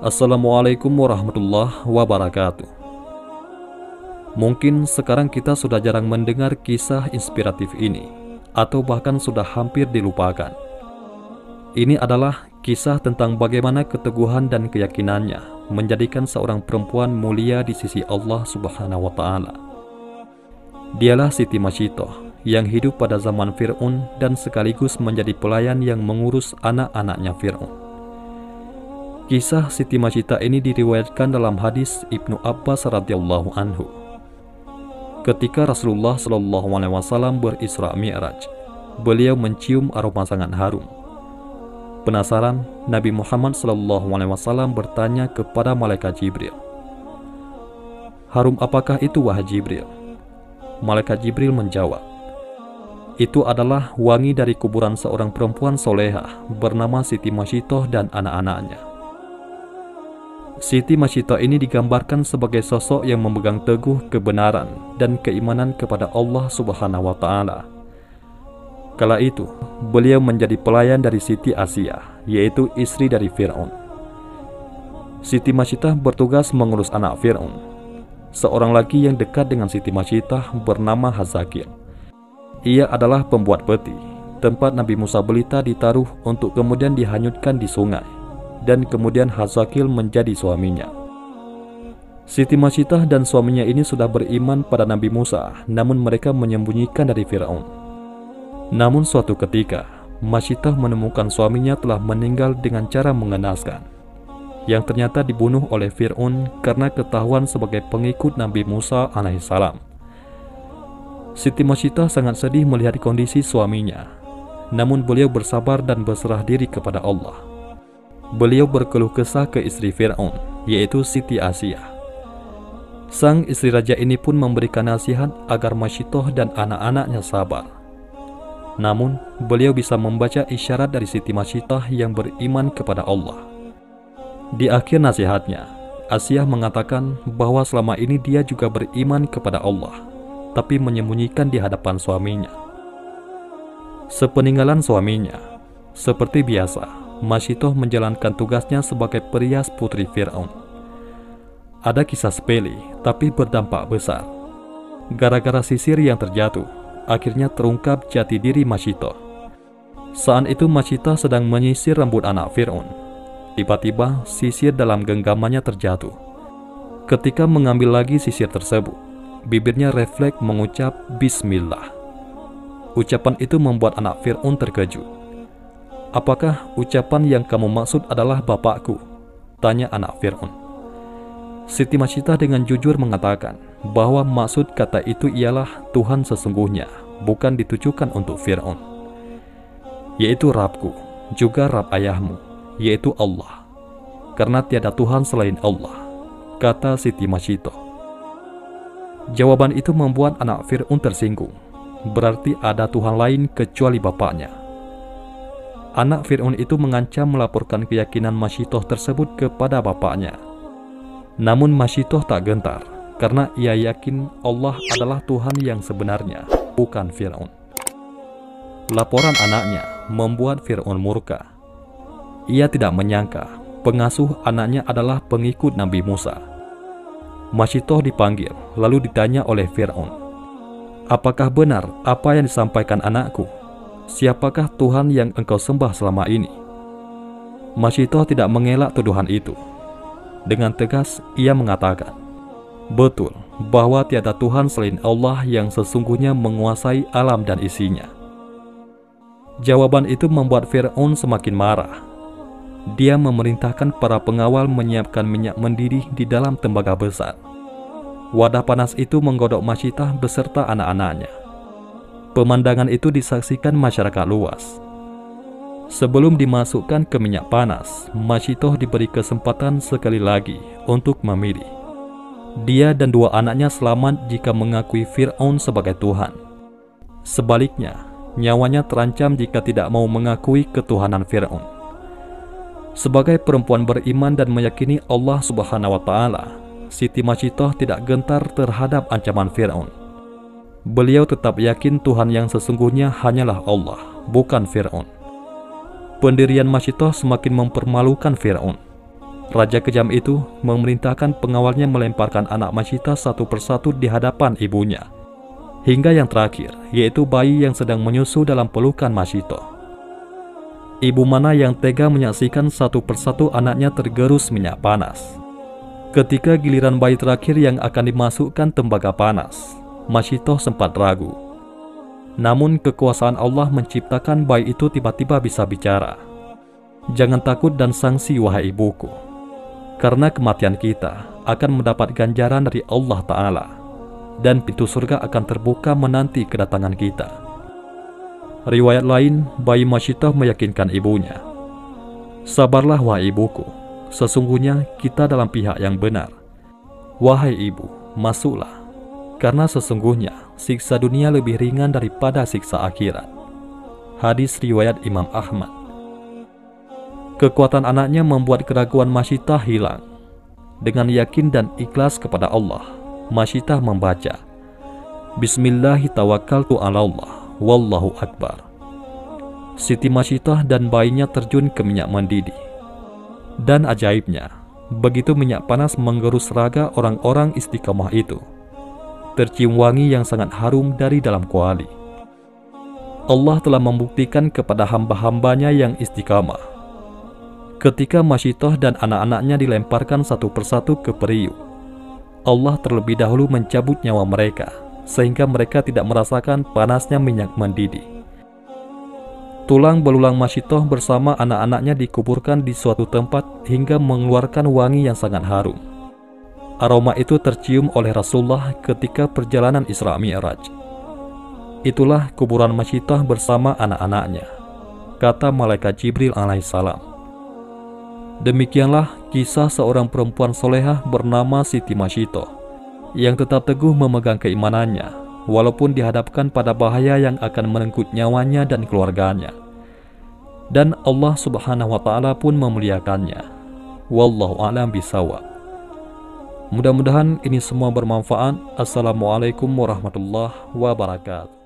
Assalamualaikum warahmatullahi wabarakatuh. Mungkin sekarang kita sudah jarang mendengar kisah inspiratif ini, atau bahkan sudah hampir dilupakan. Ini adalah kisah tentang bagaimana keteguhan dan keyakinannya menjadikan seorang perempuan mulia di sisi Allah Subhanahu wa Ta'ala. Dialah Siti Mashiitoh yang hidup pada zaman Fir'aun dan sekaligus menjadi pelayan yang mengurus anak-anaknya Fir'aun. Kisah Siti Mashiitoh ini diriwayatkan dalam hadis Ibnu Abbas radhiyallahu anhu. Ketika Rasulullah SAW berisra Mi'raj, beliau mencium aroma sangat harum. Penasaran, Nabi Muhammad SAW bertanya kepada malaikat Jibril, "Harum apakah itu, wahai Jibril?" Malaikat Jibril menjawab, "Itu adalah wangi dari kuburan seorang perempuan solehah bernama Siti Mashiitoh dan anak-anaknya." Siti Mashiitoh ini digambarkan sebagai sosok yang memegang teguh kebenaran dan keimanan kepada Allah Subhanahu wa Ta'ala. Kala itu, beliau menjadi pelayan dari Siti Asia, yaitu istri dari Fir'aun. Siti Mashiitoh bertugas mengurus anak Fir'aun. Seorang lagi yang dekat dengan Siti Mashiitoh bernama Hazakil. Ia adalah pembuat peti, tempat Nabi Musa belita ditaruh untuk kemudian dihanyutkan di sungai, dan kemudian Hazakil menjadi suaminya. Siti Mashiitoh dan suaminya ini sudah beriman pada Nabi Musa, namun mereka menyembunyikan dari Fir'aun. Namun suatu ketika, Mashiitoh menemukan suaminya telah meninggal dengan cara mengenaskan, yang ternyata dibunuh oleh Fir'aun karena ketahuan sebagai pengikut Nabi Musa alaihissalam. Siti Mashiitoh sangat sedih melihat kondisi suaminya, namun beliau bersabar dan berserah diri kepada Allah. Beliau berkeluh kesah ke istri Fir'aun, yaitu Siti Asia. Sang istri raja ini pun memberikan nasihat agar Mashiitoh dan anak-anaknya sabar. Namun, beliau bisa membaca isyarat dari Siti Mashiitoh yang beriman kepada Allah. Di akhir nasihatnya, Asia mengatakan bahwa selama ini dia juga beriman kepada Allah, tapi menyembunyikan di hadapan suaminya. Sepeninggalan suaminya, seperti biasa, Mashiitoh menjalankan tugasnya sebagai perias putri Fir'aun. Ada kisah sepele, tapi berdampak besar. Gara-gara sisir yang terjatuh, akhirnya terungkap jati diri Mashiitoh. Saat itu Mashiitoh sedang menyisir rambut anak Fir'aun. Tiba-tiba sisir dalam genggamannya terjatuh. Ketika mengambil lagi sisir tersebut, bibirnya refleks mengucap Bismillah. Ucapan itu membuat anak Fir'aun terkejut. "Apakah ucapan yang kamu maksud adalah bapakku?" tanya anak Fir'aun. Siti Mashiitoh dengan jujur mengatakan bahwa maksud kata itu ialah Tuhan sesungguhnya, bukan ditujukan untuk Fir'aun, yaitu Rabbku, juga Rabb ayahmu, yaitu Allah, karena tiada Tuhan selain Allah, kata Siti Mashiitoh. Jawaban itu membuat anak Fir'aun tersinggung, berarti ada Tuhan lain kecuali bapaknya. Anak Fir'aun itu mengancam melaporkan keyakinan Mashiitoh tersebut kepada bapaknya. Namun Mashiitoh tak gentar, karena ia yakin Allah adalah Tuhan yang sebenarnya, bukan Fir'aun. Laporan anaknya membuat Fir'aun murka. Ia tidak menyangka pengasuh anaknya adalah pengikut Nabi Musa. Mashiitoh dipanggil, lalu ditanya oleh Fir'aun, "Apakah benar apa yang disampaikan anakku? Siapakah Tuhan yang engkau sembah selama ini?" Mashiitoh tidak mengelak tuduhan itu. Dengan tegas ia mengatakan, "Betul bahwa tiada Tuhan selain Allah yang sesungguhnya menguasai alam dan isinya." Jawaban itu membuat Fir'aun semakin marah. Dia memerintahkan para pengawal menyiapkan minyak mendidih di dalam tembaga besar. Wadah panas itu menggodok Mashiitoh beserta anak-anaknya. Pemandangan itu disaksikan masyarakat luas. Sebelum dimasukkan ke minyak panas, Mashiitoh diberi kesempatan sekali lagi untuk memilih. Dia dan dua anaknya selamat jika mengakui Fir'aun sebagai Tuhan. Sebaliknya, nyawanya terancam jika tidak mau mengakui ketuhanan Fir'aun. Sebagai perempuan beriman dan meyakini Allah Subhanahu wa Ta'ala, Siti Mashiitoh tidak gentar terhadap ancaman Fir'aun. Beliau tetap yakin Tuhan yang sesungguhnya hanyalah Allah, bukan Fir'aun. Pendirian Mashiitoh semakin mempermalukan Fir'aun. Raja kejam itu memerintahkan pengawalnya melemparkan anak Masyitah satu persatu di hadapan ibunya, hingga yang terakhir, yaitu bayi yang sedang menyusu dalam pelukan Masyitah. Ibu mana yang tega menyaksikan satu persatu anaknya tergerus minyak panas. Ketika giliran bayi terakhir yang akan dimasukkan tembaga panas, Masyitah sempat ragu. Namun kekuasaan Allah menciptakan bayi itu tiba-tiba bisa bicara. Jangan takut dan sangsi wahai ibuku, karena kematian kita akan mendapat ganjaran dari Allah Ta'ala, dan pintu surga akan terbuka menanti kedatangan kita. Riwayat lain, bayi Masyitah meyakinkan ibunya, sabarlah wahai ibuku, sesungguhnya kita dalam pihak yang benar. Wahai ibu, masuklah, karena sesungguhnya siksa dunia lebih ringan daripada siksa akhirat. Hadis riwayat Imam Ahmad. Kekuatan anaknya membuat keraguan Masyitah hilang. Dengan yakin dan ikhlas kepada Allah, Masyitah membaca, Bismillahi tawakkaltu ala Allah, wallahu akbar. Siti Masyitah dan bayinya terjun ke minyak mendidih. Dan ajaibnya, begitu minyak panas menggerus raga orang-orang istiqamah itu, tercium wangi yang sangat harum dari dalam kuali. Allah telah membuktikan kepada hamba-hambanya yang istiqamah. Ketika Masyitah dan anak-anaknya dilemparkan satu persatu ke periuk, Allah terlebih dahulu mencabut nyawa mereka, sehingga mereka tidak merasakan panasnya minyak mendidih. Tulang belulang Masyitah bersama anak-anaknya dikuburkan di suatu tempat hingga mengeluarkan wangi yang sangat harum. Aroma itu tercium oleh Rasulullah ketika perjalanan Isra Mi'raj. Itulah kuburan Masyitah bersama anak-anaknya, kata malaikat Jibril alaihissalam. Demikianlah kisah seorang perempuan solehah bernama Siti Masyitah yang tetap teguh memegang keimanannya walaupun dihadapkan pada bahaya yang akan merenggut nyawanya dan keluarganya. Dan Allah Subhanahu wa Ta'ala pun memuliakannya. Wallahu a'lam bishawab. Mudah-mudahan ini semua bermanfaat. Assalamualaikum warahmatullahi wabarakatuh.